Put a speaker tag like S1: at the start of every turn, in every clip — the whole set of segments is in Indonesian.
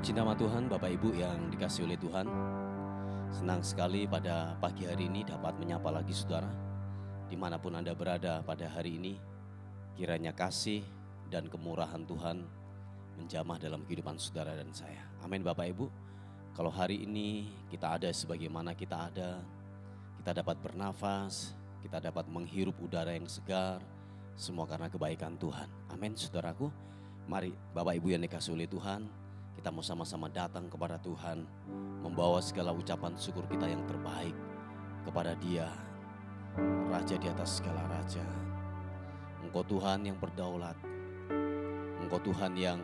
S1: Puji nama Tuhan, Bapak Ibu yang dikasihi oleh Tuhan. Senang sekali pada pagi hari ini dapat menyapa lagi saudara. Dimanapun Anda berada pada hari ini, kiranya kasih dan kemurahan Tuhan menjamah dalam kehidupan saudara dan saya. Amin Bapak Ibu. Kalau hari ini kita ada sebagaimana kita ada, kita dapat bernafas, kita dapat menghirup udara yang segar, semua karena kebaikan Tuhan. Amin saudaraku. Mari Bapak Ibu yang dikasihi oleh Tuhan, kita mau sama-sama datang kepada Tuhan, membawa segala ucapan syukur kita yang terbaik kepada Dia, Raja di atas segala raja. Engkau Tuhan yang berdaulat, Engkau Tuhan yang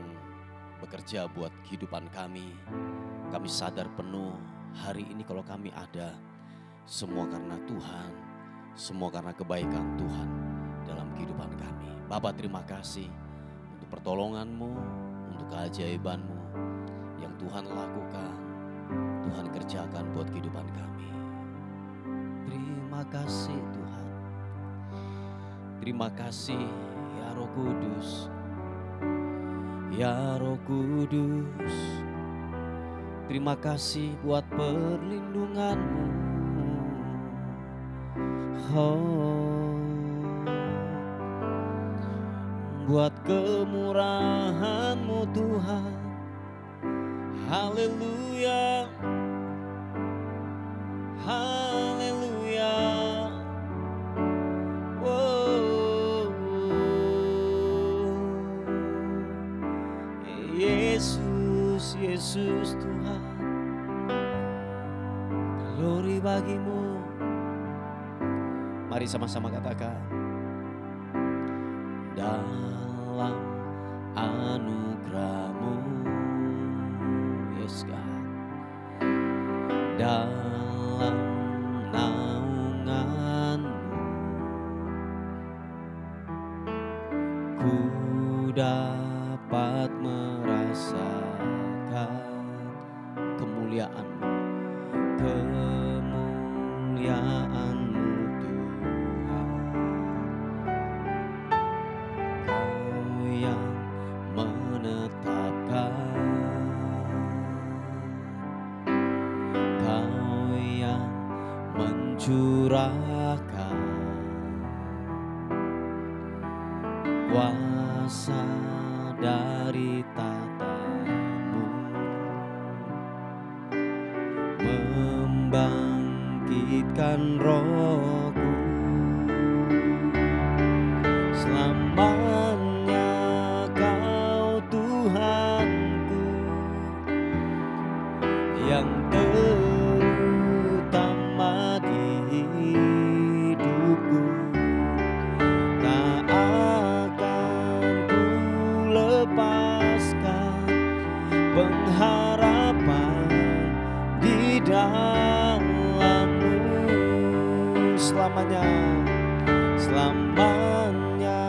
S1: bekerja buat kehidupan kami. Kami sadar penuh hari ini kalau kami ada, semua karena Tuhan, semua karena kebaikan Tuhan dalam kehidupan kami. Bapa, terima kasih untuk pertolongan-Mu, untuk keajaiban-Mu yang Tuhan lakukan, Tuhan kerjakan buat kehidupan kami. Terima kasih Tuhan. Terima kasih ya Roh Kudus. Ya Roh Kudus, terima kasih buat perlindungan-Mu. Buat kemurahan-Mu Tuhan. Haleluya, haleluya. Oh, Yesus, Yesus Tuhan, glory bagi-Mu. Mari sama-sama katakan, dalam anugerah-Mu, yes God, dalam naungan-Mu, ku dapat merasakan kemuliaan-Mu, kemuliaan-Mu Tuhan. Kau yang menetapkan, Kau yang mencurahkan kuasa dari tata-Mu, membangkitkan rohku. Selamanya Kau Tuhanku, yang terutama di hidupku. Tak akan ku lepaskan pengharapan di dalam-Mu. Selamanya, selamanya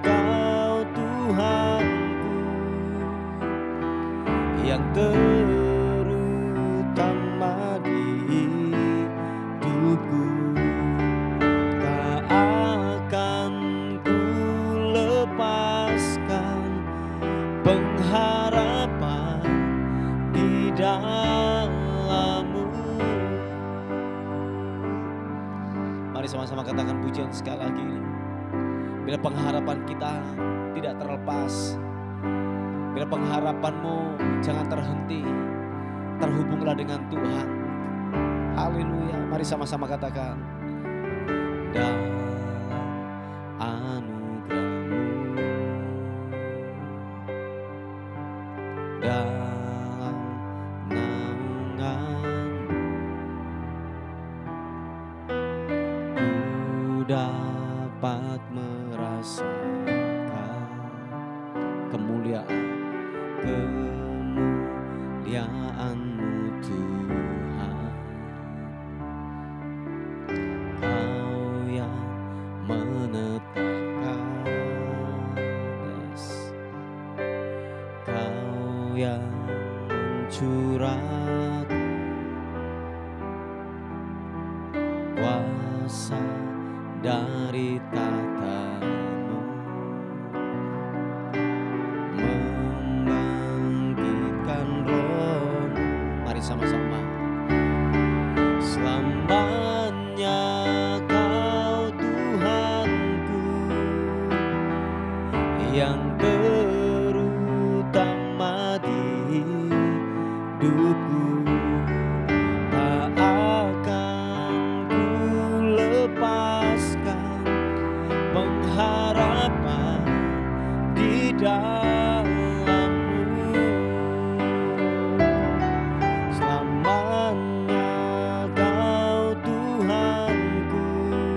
S1: Kau Tuhanku, yang terutama di hidupku. Tak akan ku lepaskan pengharapan di dalam-Mu. Mari sama-sama katakan pujian sekali lagi. Bila pengharapan kita tidak terlepas, bila pengharapan-Mu jangan terhenti, terhubunglah dengan Tuhan. Haleluya. Mari sama-sama katakan, dalam anugerah-Mu, dalam naungan-Mu, ku dapat merasakan kemuliaan-Mu Tuhan. Kau yang menetapkan, yes. Kau yang mencurahkan kuasa dari tata-Mu, membangkitkan roh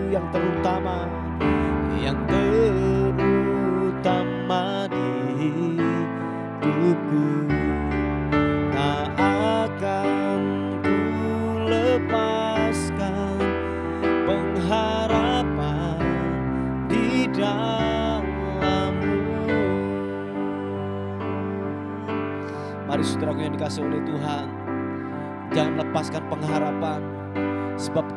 S2: yang terutama di hidupku. Tak akan ku lepaskan pengharapan di dalam-Mu. Mari saudaraku yang dikasihi oleh Tuhan, jangan lepaskan pengharapan, sebab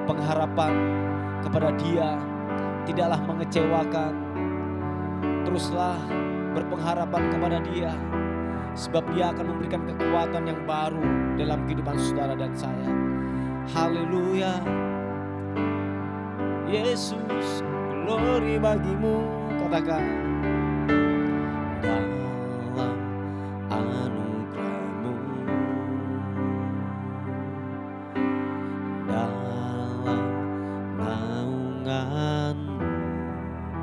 S2: pengharapan kepada Dia tidaklah mengecewakan. Teruslah berpengharapan kepada Dia, sebab Dia akan memberikan kekuatan yang baru dalam kehidupan saudara dan saya. Haleluya. Yesus, glory bagimu. Katakan, dalam anugerah-Mu, dalam naungan-Mu,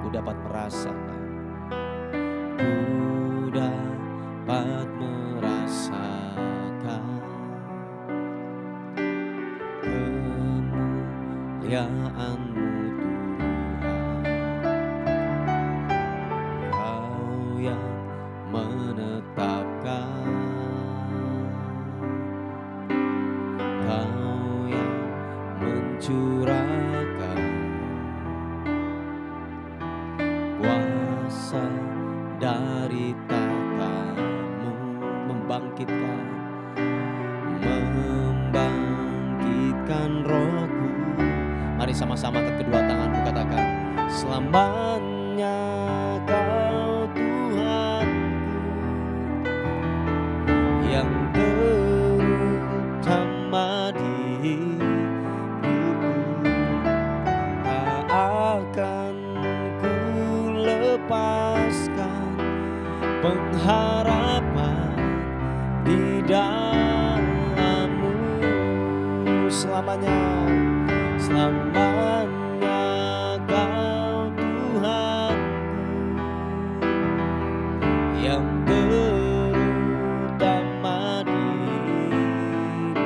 S2: ku dapat merasakan, ku dapat merasakan kemuliaan-Mu Tuhan. Kau yang menetapkan, Kau yang mencurahkan kuasa dari tahta-Mu, membangkitkan Roh-Ku. Mari sama-sama angkat kedua tanganmu, katakan, selamanya Kau Tuhanku, yang terutama di hidupku. Tak akan ku lepaskan pengharapan di dalam-Mu. Selamanya, selamanya Kau Tuhanku, yang terutama di hidupku.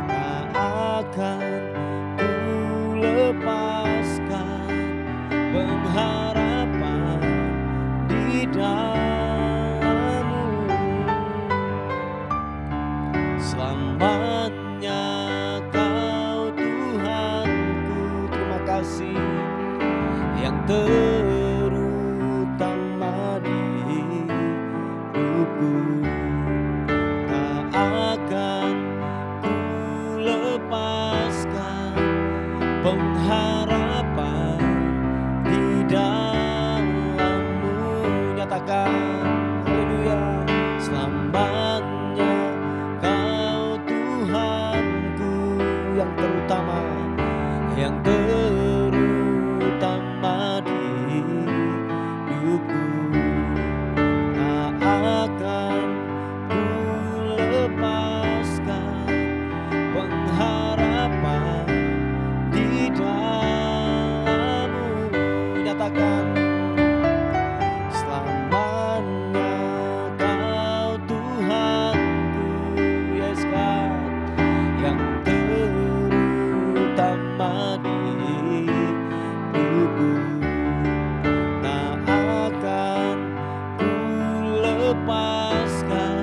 S2: Tak akan ku lepaskan pengharapan di dalam-Mu. Selamanya Kau Tuhanku, terima kasih, yang terutama di hidupku. Tak akan ku lepaskan pengharapan di dalam-Mu. Nyatakan, haleluya, selamanya Kau Tuhanku, yang terutama di hidupku. Tak akan ku lepaskan pengharapan di dalam-Mu. Nyatakan, selamanya Kau Tuhanku, yes God, yang terutama di hidupku. Tak akan ku lepaskan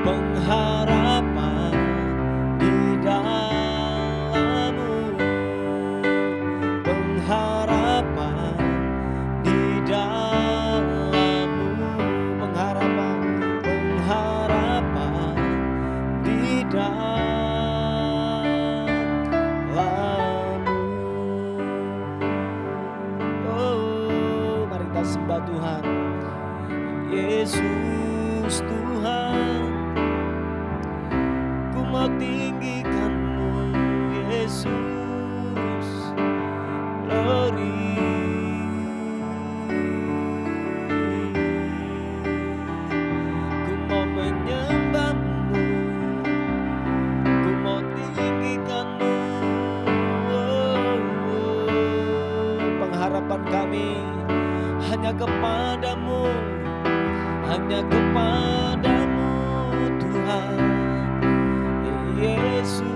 S2: pengharapan di dalam-Mu. Pengharapan di dalam-Mu. Pengharapan di dalam-Mu. Oh, mari kita sembah Tuhan. Yesus Tuhan, ku mau tinggikan-Mu, Yesus, glory. Ku mau menyembah-Mu, ku mau tinggikan-Mu. Pengharapan kami hanya kepadamu, hanya kepadamu Tuhan Yesus.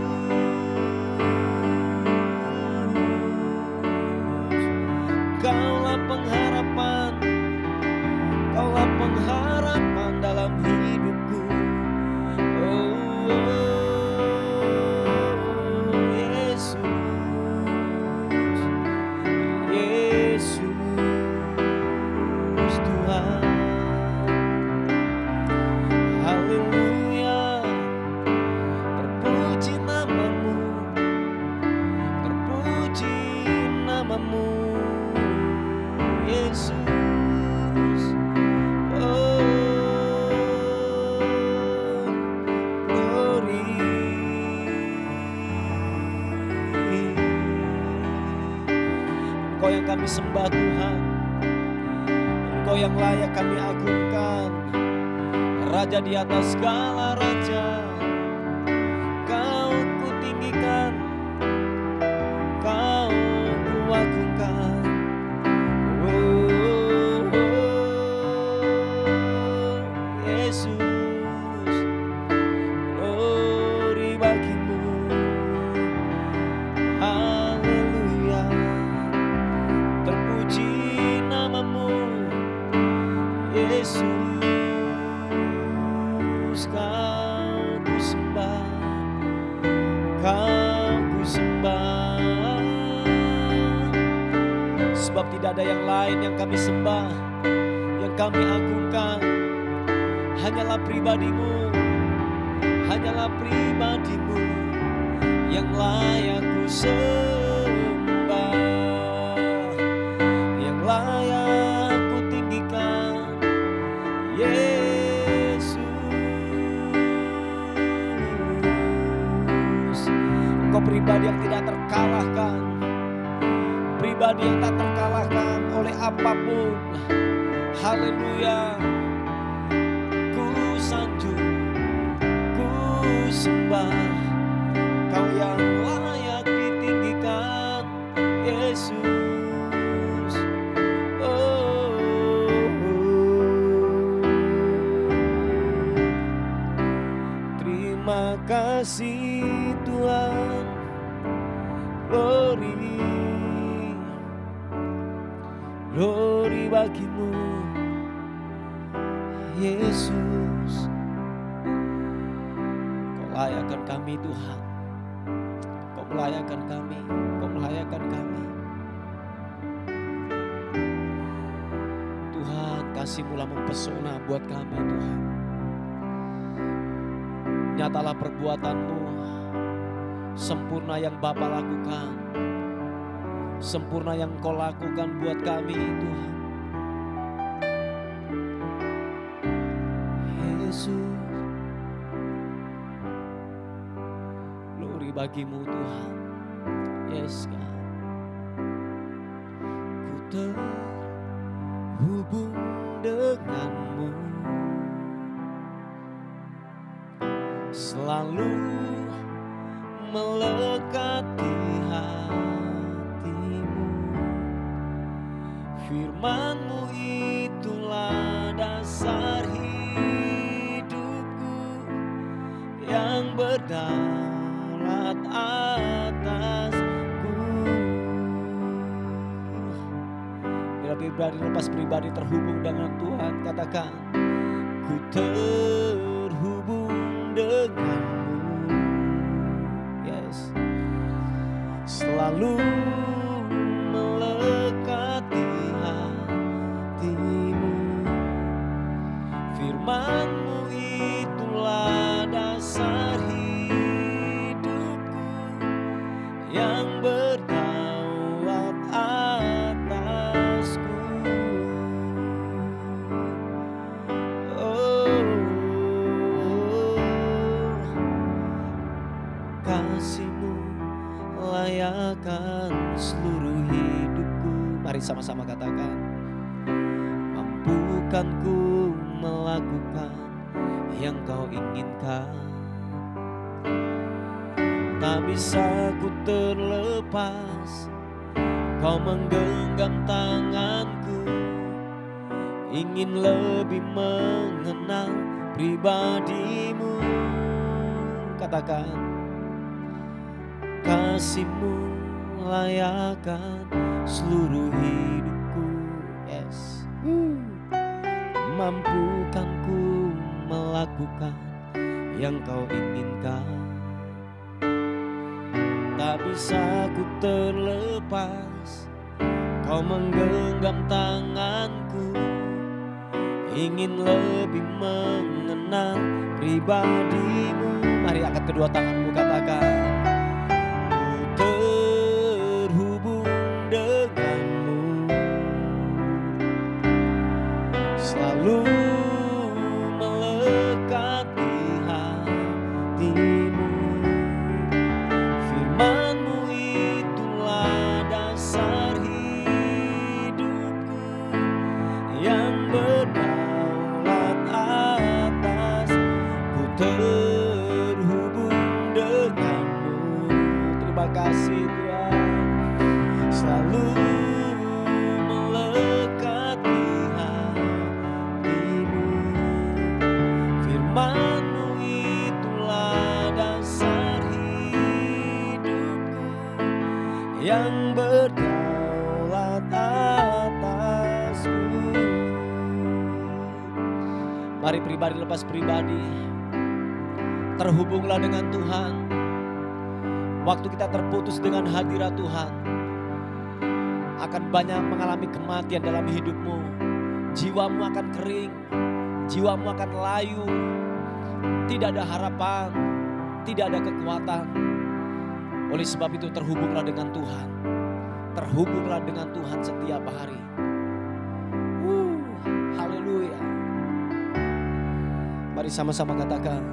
S2: Engkau yang kami sembah Tuhan, Engkau yang layak kami agungkan, Raja di atas segala raja. Kau kutinggikan, Kau kuagungkan. Oh, Yesus, glory bagimu. Haleluya, terpuji namamu, Yesus. Kau ku sembah, Kau ku sembah. Sebab tidak ada yang lain yang kami sembah, yang kami agungkan. Hanyalah pribadimu, hanyalah pribadimu yang layak ku sembah, yang layak ku tinggikan, Yesus. Engkau pribadi yang tidak terkalahkan, pribadi yang tak terkalahkan oleh apapun. Haleluya, ku sanjung, ku sembah. Kau yang layak ditinggikan, Yesus. Oh, terima kasih Tuhan, glory, glory bagimu, Yesus. Kau layakkan kami Tuhan, Kau melayakkan kami, Kau melayakkan kami. Tuhan, kasih-Mu lah mempesona buat kami Tuhan. Nyatalah perbuatan-Mu, sempurna yang Bapa lakukan, sempurna yang Kau lakukan buat kami Tuhan. Yesus, glory bagimu Tuhan. Yes God. Ku terhubung denganmu, selalu melekat di hatimu. Firman-Mu itulah dasar hidupku yang berdaulat atasku. Bila pribadi lepas pribadi terhubung dengan Tuhan, katakan, ku terhubung denganmu. Yes, selalu melekat di hatimu. Firman-Mu itulah dasar hidupku yang berdaulat atasku. Oh, kasih-Mu layakkan seluruh hidupku. Mari sama-sama katakan, mampukan ku melakukan yang Kau inginkan. Tak bisa ku terlepas, Kau menggenggam tanganku. Ingin lebih mengenal pribadi-Mu. Katakan, kasih-Mu layakkan seluruh hidupku. Yes. Mampukan ku melakukan yang Kau inginkan. Tak bisa ku terlepas, Kau menggenggam tanganku. Ingin lebih mengenal pribadi-Mu. Mari angkat kedua tanganmu, katakan, ku terhubung denganmu, selalu melekat di hatimu. Firman-Mu itulah dasar hidup yang berdaulat atasku. Mari pribadi lepas pribadi, terhubunglah dengan Tuhan. Waktu kita terputus dengan hadirat Tuhan, akan banyak mengalami kematian dalam hidupmu. Jiwamu akan kering, jiwamu akan layu, tidak ada harapan, tidak ada kekuatan. Oleh sebab itu terhubunglah dengan Tuhan. Terhubunglah dengan Tuhan setiap hari. Haleluya. Mari sama-sama katakan,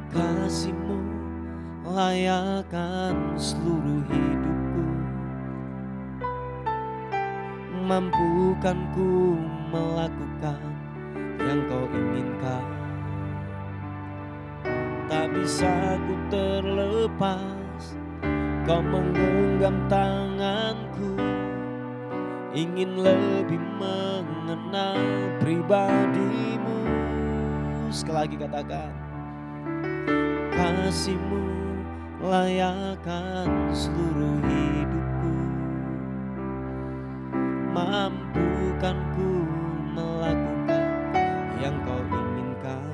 S2: kasih-Mu layakkan seluruh hidupku, mampukan ku melakukan yang Kau inginkan. Tak bisa ku terlepas, Kau menggenggam tanganku, ingin lebih mengenal pribadi-Mu. Sekali lagi katakan, kasih-Mu layakkan seluruh hidupku, mampukan ku melakukan yang Kau inginkan.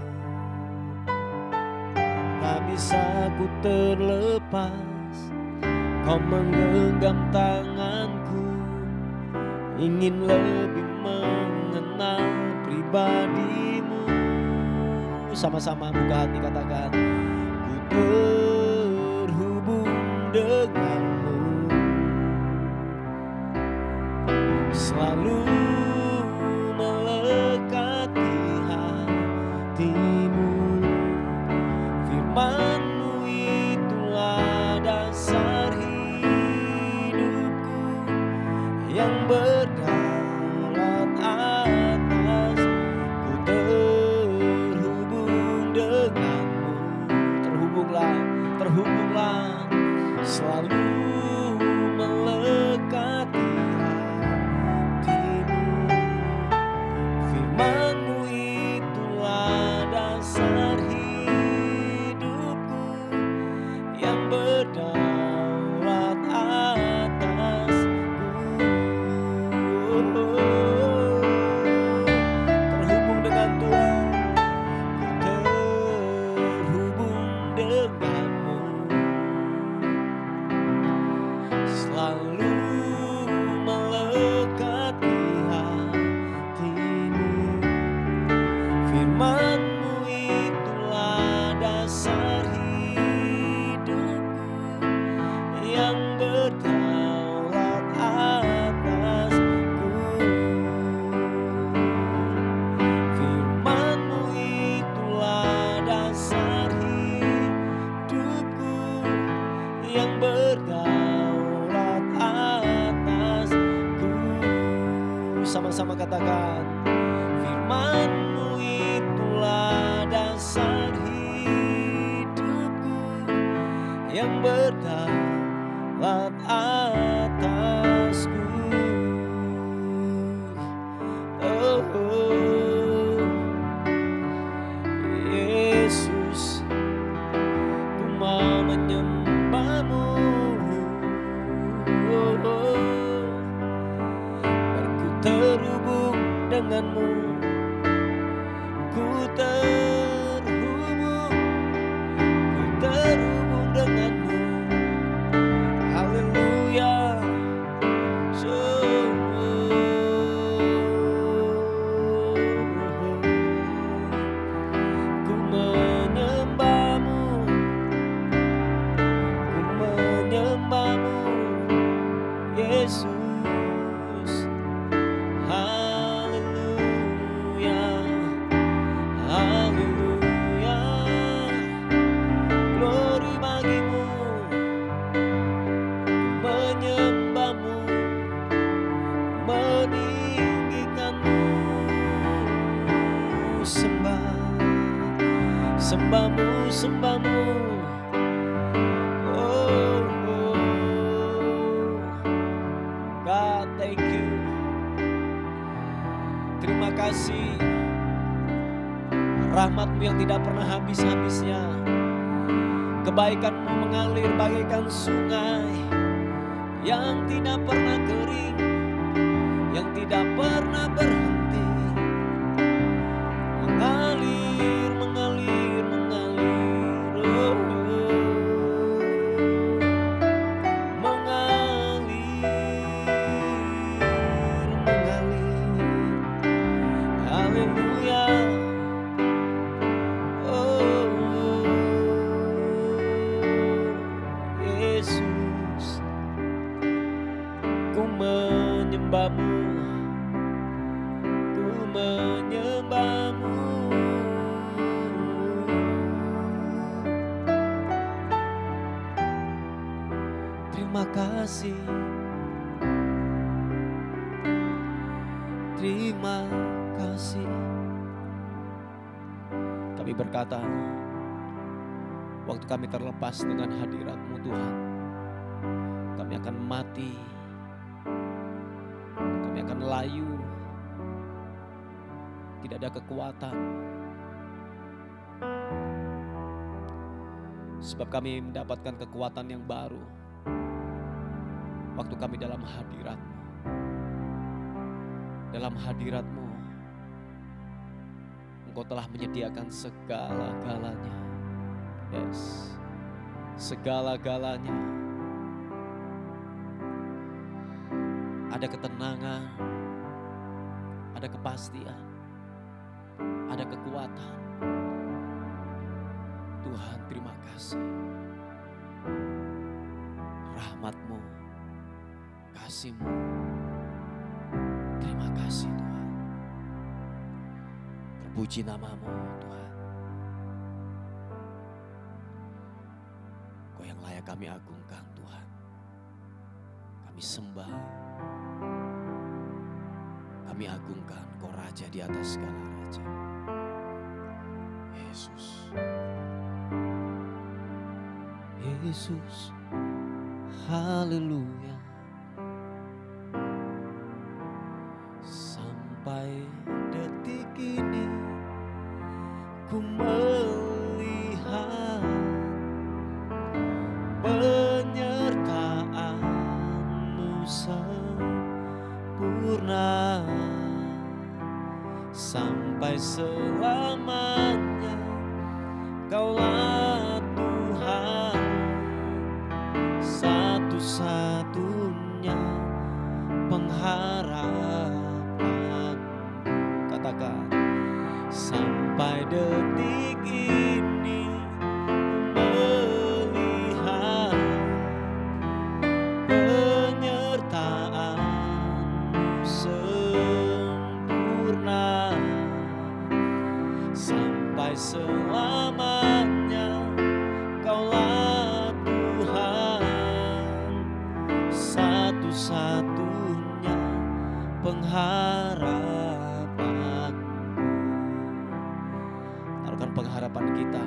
S2: Tak bisa ku terlepas, Kau menggenggam tanganku, ingin lebih mengenal pribadi-Mu. Sama-sama buka hati katakan, ku terhubung denganmu, selalu melekati hatimu. Firman-Mu itulah dasar hidupku, yang berdaulat atas. Ku terhubung denganmu. Terhubunglah, selalu melekati hatimu. Firman-Mu itulah dasar hidupku, yang berdaulat atasku. Terhubung dengan Tuhan, terhubung denganmu, selalu melekati hatimu. Firman-Mu itulah dasar hidupku, yang berdaulat atasku. Firman-Mu itulah dasar hidupku, yang berdaulat atasku. Sama-sama katakan, firman-Mu itulah dasar hidupku, yang berdaulat atasku. Oh, Yesus, ku mau menyembah-Mu. Ku terhubung denganmu, ku terhubung denganmu. Haleluya. Ku menyembah-Mu, Yesus. Haleluya, haleluya. Glory bagi-Mu, ku menyembah-Mu, meninggikan-Mu. Sembah-Mu, sembah-Mu. Oh, God, thank you. Terima kasih, rahmat-Mu yang tidak pernah habis-habisnya. Kebaikan-Mu mengalir bagaikan sungai yang tidak pernah kering, yang tidak pernah berhenti, mengalir, mengalir, mengalir, oh, mengalir, mengalir, haleluya, oh, Yesus, ku menyembahmu, ku menyembahmu. Terima kasih, terima kasih. Kami berkata, waktu kami terlepas dengan hadirat-Mu Tuhan, kami akan mati, kami akan layu, tidak ada kekuatan. Sebab kami mendapatkan kekuatan yang baru waktu kami dalam hadirat-Mu. Dalam hadirat-Mu, Engkau telah menyediakan segala-galanya. Yes, segala-galanya. Ada ketenangan, ada kepastian, ada kekuatan. Tuhan, terima kasih. Rahmat-Mu, kasih-Mu, terima kasih Tuhan. Terpuji nama-Mu Tuhan. Kau yang layak kami agungkan Tuhan. Kami sembah, kami agungkan Kau Raja di atas segala raja. Yesus, Yesus, haleluya. Sampai detik ini ku melihat penyertaan-Mu sempurna. Sampai selamanya Kaulah Tuhan, satu-satunya pengharapan. Katakan, sampai detik ini melihat penyertaan-Mu sempurna. Sampai selamanya Kaulah Tuhan, satu-satunya pengharapan. Taruhkan pengharapan kita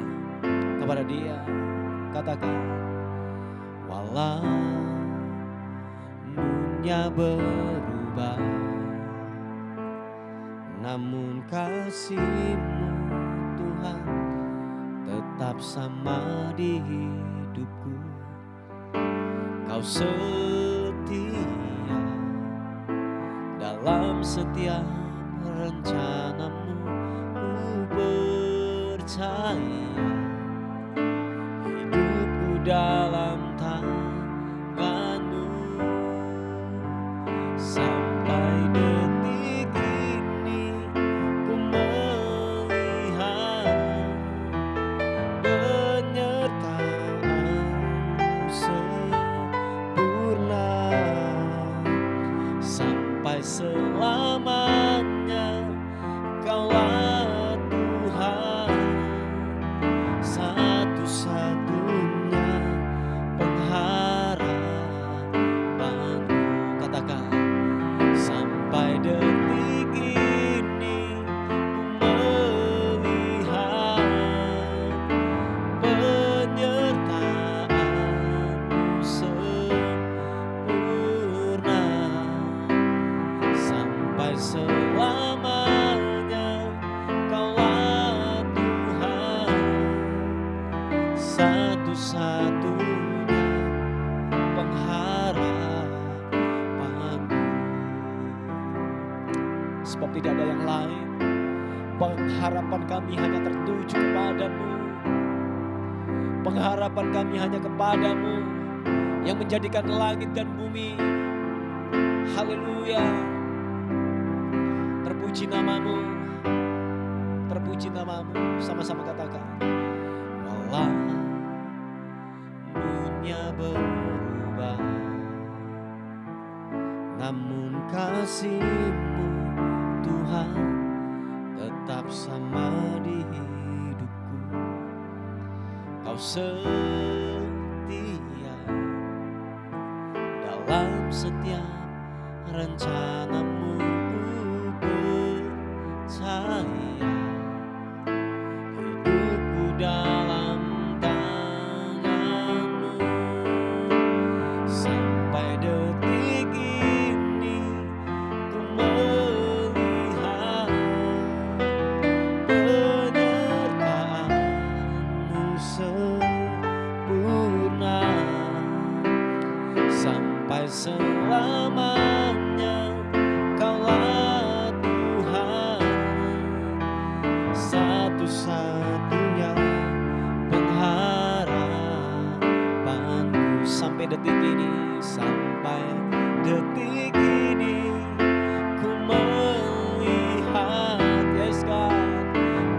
S2: kepada Dia. Katakan, walau dunia berubah, namun kasih-Mu Tuhan tetap sama di hidupku. Kau setia dalam setiap rencana-Mu. Ku percaya hidupku dalam tangan-Mu. Sampai detik ini ku melihat penyertaan-Mu sempurna. Sampai selamanya Kaulah Tuhan, sebab tidak ada yang lain. Pengharapan kami hanya tertuju kepadamu. Pengharapan kami hanya kepadamu yang menjadikan langit dan bumi. Haleluya. Terpuji namamu. Terpuji namamu. Sama-sama katakan. Walaupun berubah, namun kasih-Mu Tuhan tetap sama di hidupku. Kau setia dalam setiap rencana-Mu, ku percaya hidupku dalam tangan-Mu. Sampai detik ini ku melihat penyertaan-Mu sempurna. Sampai selamanya Kaulah Tuhan, satu-satunya pengharapanku. Sampai detik ini, sampai detik ini ku melihat, yes God,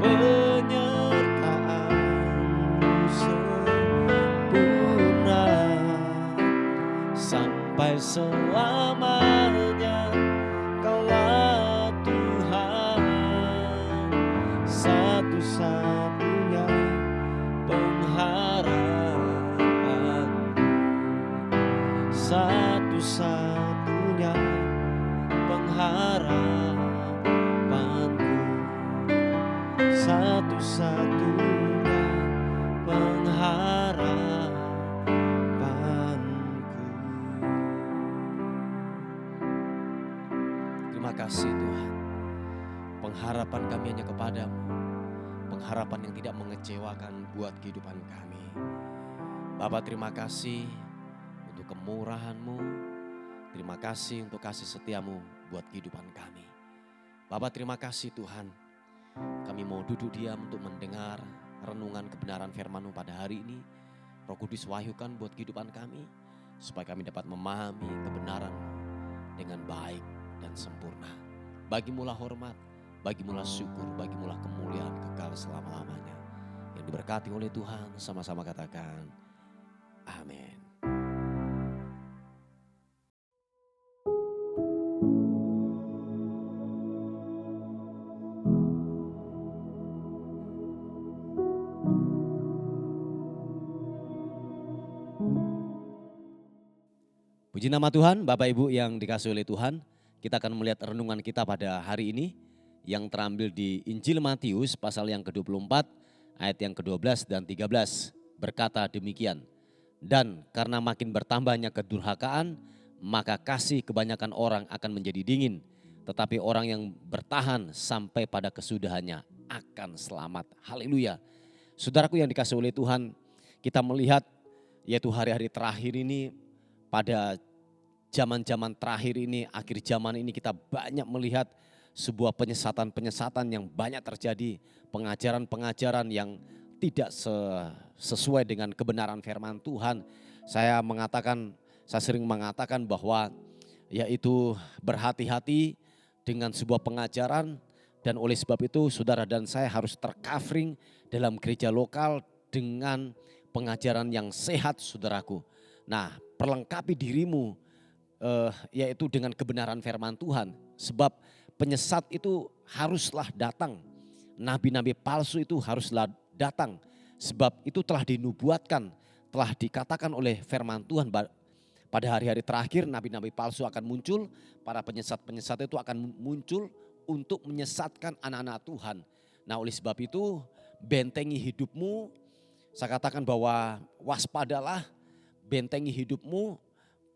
S2: penyertaan-Mu sempurna. Sampai selamanya Kaulah Tuhan, satu-satunya pengharapanku. Satu-satunya pengharapanku. Satu-satunya pengharapanku. Terima kasih Tuhan. Pengharapan kami hanya kepadamu. Pengharapan yang tidak mengecewakan buat kehidupan kami. Bapa, terima kasih untuk kemurahan-Mu. Terima kasih untuk kasih setia-Mu buat kehidupan kami. Bapa, terima kasih Tuhan. Kami mau duduk diam untuk mendengar renungan kebenaran firman-Mu pada hari ini. Roh Kudus wahyukan buat kehidupan kami, supaya kami dapat memahami kebenaran-Mu dengan baik dan sempurna. Bagimulah hormat, bagimulah syukur, bagimulah kemuliaan kekal selama-lamanya. Yang diberkati oleh Tuhan, sama-sama katakan amin. Puji nama Tuhan, Bapak Ibu yang dikasihi oleh Tuhan. Kita akan melihat renungan kita pada hari ini yang terambil di Injil Matius pasal yang ke-24 ayat yang ke-12 dan 13. Berkata demikian, dan karena makin bertambahnya kedurhakaan, maka kasih kebanyakan orang akan menjadi dingin. Tetapi orang yang bertahan sampai pada kesudahannya akan selamat. Haleluya. Saudaraku yang dikasihi oleh Tuhan, kita melihat yaitu hari-hari terakhir ini, pada zaman-zaman terakhir ini, akhir zaman ini kita banyak melihat sebuah penyesatan-penyesatan yang banyak terjadi. Pengajaran-pengajaran yang tidak sesuai dengan kebenaran firman Tuhan. Saya sering mengatakan bahwa yaitu berhati-hati dengan sebuah pengajaran. Dan oleh sebab itu saudara dan saya harus tercovering dalam gereja lokal dengan pengajaran yang sehat saudaraku. Nah, perlengkapi dirimu yaitu dengan kebenaran firman Tuhan. Sebab penyesat itu haruslah datang. Nabi-nabi palsu itu haruslah datang. Sebab itu telah dinubuatkan, telah dikatakan oleh firman Tuhan. Pada hari-hari terakhir nabi-nabi palsu akan muncul. Para penyesat-penyesat itu akan muncul untuk menyesatkan anak-anak Tuhan. Nah, oleh sebab itu bentengi hidupmu. Saya katakan bahwa waspadalah, bentengi hidupmu.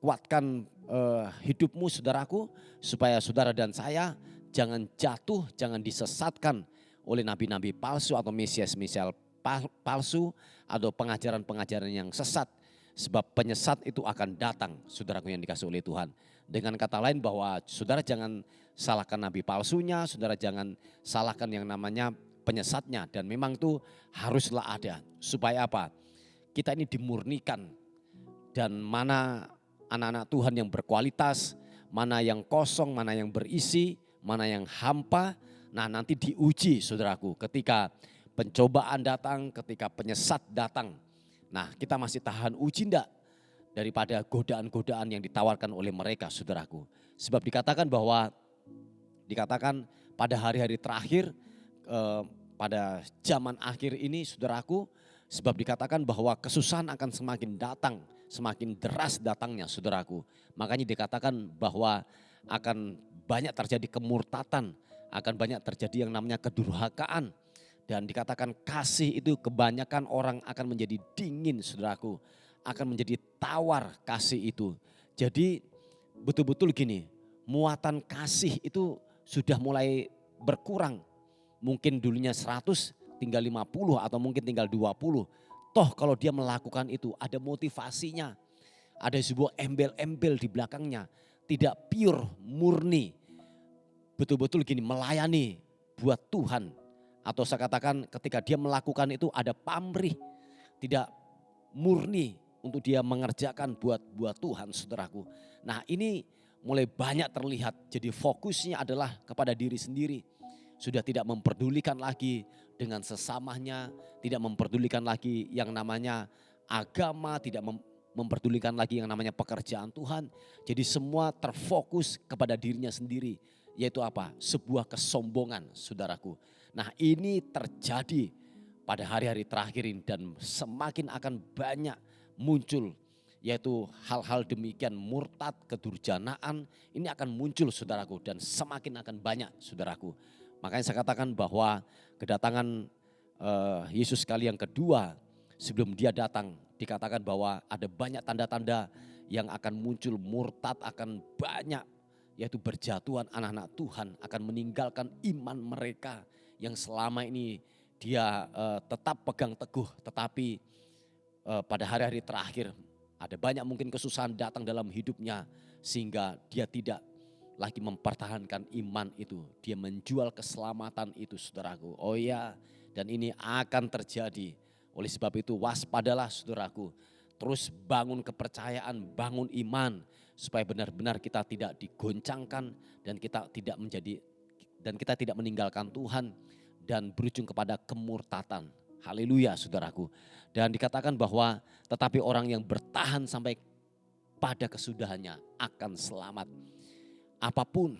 S2: Kuatkan hidupmu saudaraku, supaya saudara dan saya jangan jatuh, jangan disesatkan oleh nabi-nabi palsu atau mesias-mesias palsu atau pengajaran-pengajaran yang sesat. Sebab penyesat itu akan datang, saudaraku yang dikasihi oleh Tuhan. Dengan kata lain bahwa saudara jangan salahkan nabi palsunya, saudara jangan salahkan yang namanya penyesatnya. Dan memang itu haruslah ada. Supaya apa? Kita ini dimurnikan. Dan mana anak-anak Tuhan yang berkualitas, mana yang kosong, mana yang berisi, mana yang hampa. Nah nanti diuji saudaraku ketika pencobaan datang, ketika penyesat datang. Nah kita masih tahan uji enggak daripada godaan-godaan yang ditawarkan oleh mereka saudaraku. Sebab dikatakan pada hari-hari terakhir, pada zaman akhir ini saudaraku, sebab dikatakan bahwa kesusahan akan semakin datang, semakin deras datangnya saudaraku. Makanya dikatakan bahwa akan banyak terjadi kemurtatan, akan banyak terjadi yang namanya kedurhakaan. Dan dikatakan kasih itu kebanyakan orang akan menjadi dingin saudaraku, akan menjadi tawar kasih itu. Jadi betul-betul gini, muatan kasih itu sudah mulai berkurang. Mungkin dulunya 100 tinggal 50 atau mungkin tinggal 20. Toh kalau dia melakukan itu ada motivasinya, ada sebuah embel-embel di belakangnya. Tidak pure, murni, betul-betul gini melayani buat Tuhan. Atau saya katakan ketika dia melakukan itu ada pamrih, tidak murni untuk dia mengerjakan buat Tuhan saudaraku. Nah ini mulai banyak terlihat, jadi fokusnya adalah kepada diri sendiri. Sudah tidak memperdulikan lagi dengan sesamanya, tidak memperdulikan lagi yang namanya agama, tidak memperdulikan lagi yang namanya pekerjaan Tuhan. Jadi semua terfokus kepada dirinya sendiri, yaitu apa? Sebuah kesombongan saudaraku. Nah ini terjadi pada hari-hari terakhir ini dan semakin akan banyak muncul, yaitu hal-hal demikian murtad, kedurjanaan ini akan muncul saudaraku dan semakin akan banyak saudaraku. Makanya saya katakan bahwa kedatangan Yesus kali yang kedua sebelum dia datang dikatakan bahwa ada banyak tanda-tanda yang akan muncul, murtad akan banyak, yaitu berjatuhan anak-anak Tuhan akan meninggalkan iman mereka yang selama ini dia tetap pegang teguh, tetapi pada hari-hari terakhir ada banyak mungkin kesusahan datang dalam hidupnya sehingga dia tidak lagi mempertahankan iman itu. Dia menjual keselamatan itu saudaraku. Oh ya, dan ini akan terjadi. Oleh sebab itu waspadalah saudaraku. Terus bangun kepercayaan, bangun iman supaya benar-benar kita tidak digoncangkan dan kita tidak meninggalkan Tuhan dan berujung kepada kemurtatan. Haleluya saudaraku. Dan dikatakan bahwa tetapi orang yang bertahan sampai pada kesudahannya akan selamat. Apapun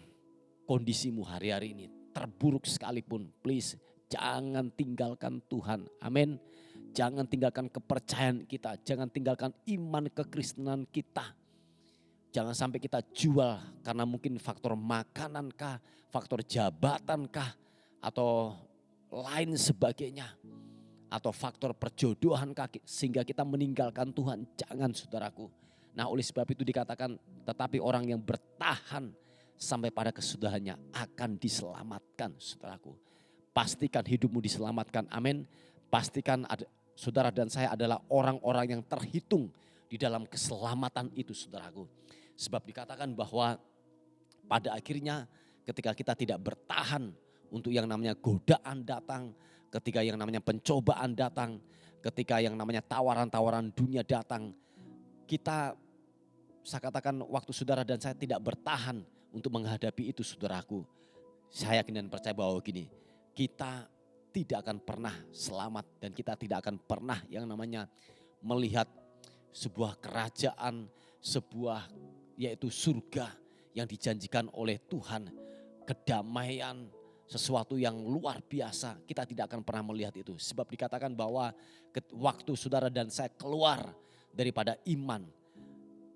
S2: kondisimu hari-hari ini, terburuk sekalipun, please jangan tinggalkan Tuhan. Amin. Jangan tinggalkan kepercayaan kita, jangan tinggalkan iman kekristenan kita. Jangan sampai kita jual karena mungkin faktor makanan kah, faktor jabatan kah, atau lain sebagainya. Atau faktor perjodohan kah sehingga kita meninggalkan Tuhan. Jangan saudaraku. Nah oleh sebab itu dikatakan tetapi orang yang bertahan sampai pada kesudahannya akan diselamatkan saudaraku. Pastikan hidupmu diselamatkan, amin. Pastikan saudara dan saya adalah orang-orang yang terhitung di dalam keselamatan itu saudaraku. Sebab dikatakan bahwa pada akhirnya ketika kita tidak bertahan untuk yang namanya godaan datang, ketika yang namanya pencobaan datang, ketika yang namanya tawaran-tawaran dunia datang, saya katakan waktu saudara dan saya tidak bertahan untuk menghadapi itu saudaraku. Saya yakin dan percaya bahwa gini, kita tidak akan pernah selamat dan kita tidak akan pernah yang namanya melihat sebuah kerajaan, sebuah yaitu surga yang dijanjikan oleh Tuhan, kedamaian, sesuatu yang luar biasa. Kita tidak akan pernah melihat itu. Sebab dikatakan bahwa waktu saudara dan saya keluar daripada iman,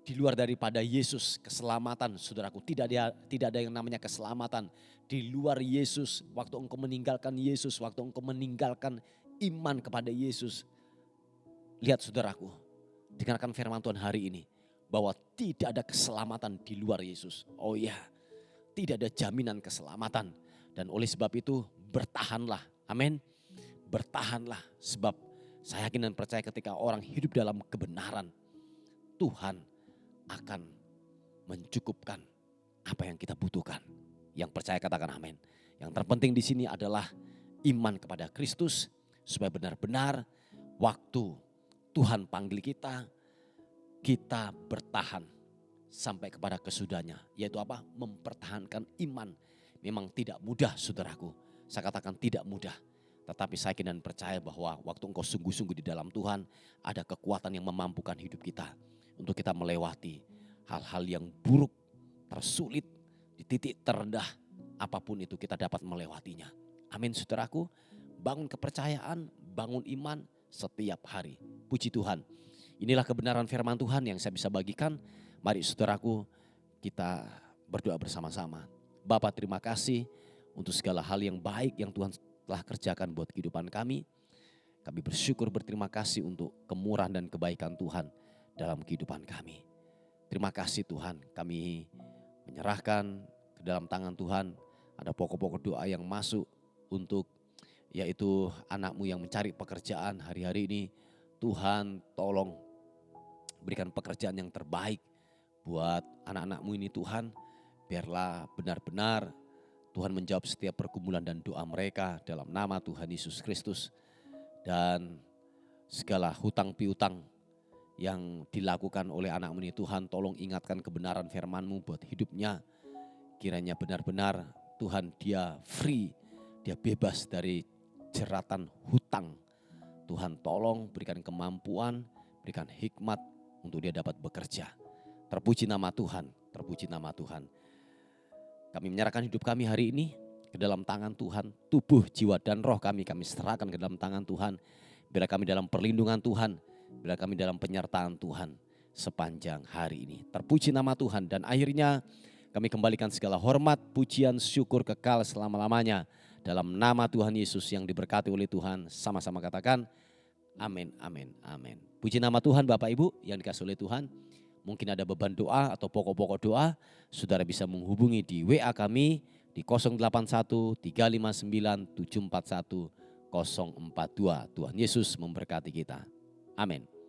S2: di luar daripada Yesus, keselamatan saudaraku. Tidak ada yang namanya keselamatan di luar Yesus. Waktu engkau meninggalkan Yesus, waktu engkau meninggalkan iman kepada Yesus. Lihat saudaraku, dengarkan firman Tuhan hari ini. Bahwa tidak ada keselamatan di luar Yesus. Oh ya, tidak ada jaminan keselamatan. Dan oleh sebab itu bertahanlah, amin. Bertahanlah sebab saya yakin dan percaya ketika orang hidup dalam kebenaran, Tuhan akan mencukupkan apa yang kita butuhkan. Yang percaya katakan amin. Yang terpenting di sini adalah iman kepada Kristus supaya benar-benar waktu Tuhan panggil kita, kita bertahan sampai kepada kesudahannya. Yaitu apa? Mempertahankan iman. Memang tidak mudah saudaraku. Saya katakan tidak mudah. Tetapi saya yakin dan percaya bahwa waktu engkau sungguh-sungguh di dalam Tuhan, ada kekuatan yang memampukan hidup kita untuk kita melewati hal-hal yang buruk, tersulit, di titik terendah, apapun itu kita dapat melewatinya. Amin saudaraku, bangun kepercayaan, bangun iman setiap hari. Puji Tuhan. Inilah kebenaran firman Tuhan yang saya bisa bagikan. Mari saudaraku, kita berdoa bersama-sama. Bapa, terima kasih untuk segala hal yang baik yang Tuhan telah kerjakan buat kehidupan kami. Kami bersyukur, berterima kasih untuk kemurahan dan kebaikan Tuhan dalam kehidupan kami. Terima kasih Tuhan, kami menyerahkan ke dalam tangan Tuhan. Ada pokok-pokok doa yang masuk untuk yaitu anak-Mu yang mencari pekerjaan hari-hari ini. Tuhan tolong berikan pekerjaan yang terbaik buat anak-anak-Mu ini Tuhan. Biarlah benar-benar Tuhan menjawab setiap pergumulan dan doa mereka dalam nama Tuhan Yesus Kristus. Dan segala hutang piutang yang dilakukan oleh anak-Mu ini Tuhan, tolong ingatkan kebenaran firman-Mu buat hidupnya. Kiranya benar-benar Tuhan dia free, dia bebas dari jeratan hutang. Tuhan tolong berikan kemampuan, berikan hikmat untuk dia dapat bekerja. Terpuji nama Tuhan, terpuji nama Tuhan. Kami menyerahkan hidup kami hari ini ke dalam tangan Tuhan. Tubuh, jiwa dan roh kami serahkan ke dalam tangan Tuhan. Bila kami dalam perlindungan Tuhan, bila kami dalam penyertaan Tuhan sepanjang hari ini. Terpuji nama Tuhan dan akhirnya kami kembalikan segala hormat, pujian, syukur kekal selama-lamanya. Dalam nama Tuhan Yesus yang diberkati oleh Tuhan. Sama-sama katakan amin, amin, amin. Puji nama Tuhan Bapak Ibu yang dikasihi oleh Tuhan. Mungkin ada beban doa atau pokok-pokok doa. Saudara bisa menghubungi di WA kami di 081 359 741 042. Tuhan Yesus memberkati kita. Amin.